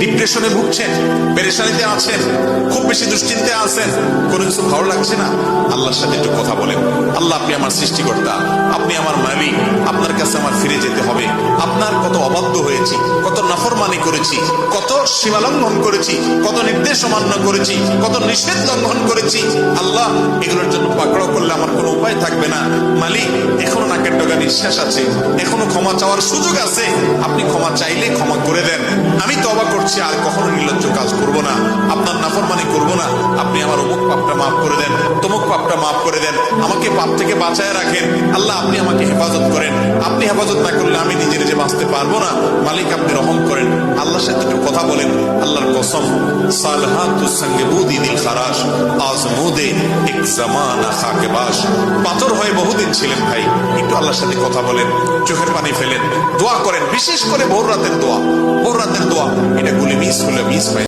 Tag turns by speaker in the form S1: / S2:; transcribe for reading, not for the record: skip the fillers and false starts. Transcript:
S1: ডিপ্রেশনে ভুগছেন, পেরেশানিতে আছেন, খুব বেশি দুশ্চিন্তায় আছেন, কোনো কিছু ভালো লাগছে না, আল্লাহর সাথে একটু কথা বলেন। আল্লাহ, আপনি আমার সৃষ্টিকর্তা, আপনি আমার মালিক, আপনার কাছে আমার ফিরে যেতে হবে। আপনার কত অবাধ্য হয়েছি, কত নাফরমানি করেছি, কত সীমালঙ্ঘন করেছি, কত নির্দেশ অমান্য করেছি, কত নিষেধ লঙ্ঘন করেছি। আল্লাহ, এগুলোর জন্য পাকড়াও করলে আমার কোনো উপায় থাকবে না। মালিক, এখনো নাকের ডগা নিঃশ্বাস আছে, এখনো ক্ষমা চাওয়ার সুযোগ আছে। আপনি ক্ষমা চাইলে ক্ষমা করে দেন। আমি তওবা করছি, আর কখনো নির্লজ্জ কাজ করব না, আপনার নাফরমানি করব না। আপনি আমার অমুক পাপটা মাফ করে দেন, তমুক পাপটা মাফ করে দেন, আমাকে পাপ থেকে বাঁচায় রাখেন। আল্লাহ, আপনি আমাকে হেফাজত করেন। আপনি হেফাজত না করলে আমি নিজে নিজে বাঁচতে পারবো না। মালিক, আপনি রহম করেন। আল্লাহর সাথে একটু কথা বলেন। আল্লাহর কসম, সালহাতুস সঙ্গে বুদি দিল খারাস, আজমুদে এক জামানা খাকে বাস। পাথর হয়ে বহুদিন ছিলেন ভাই, একটু আল্লাহর সাথে কথা বলেন, চোখের পানি ফেলেন, দোয়া করেন। বিশেষ করে ভোর রাতের দোয়া, ভোর রাতের দোয়া, এটা গুলি মিস হলে মিস পাই।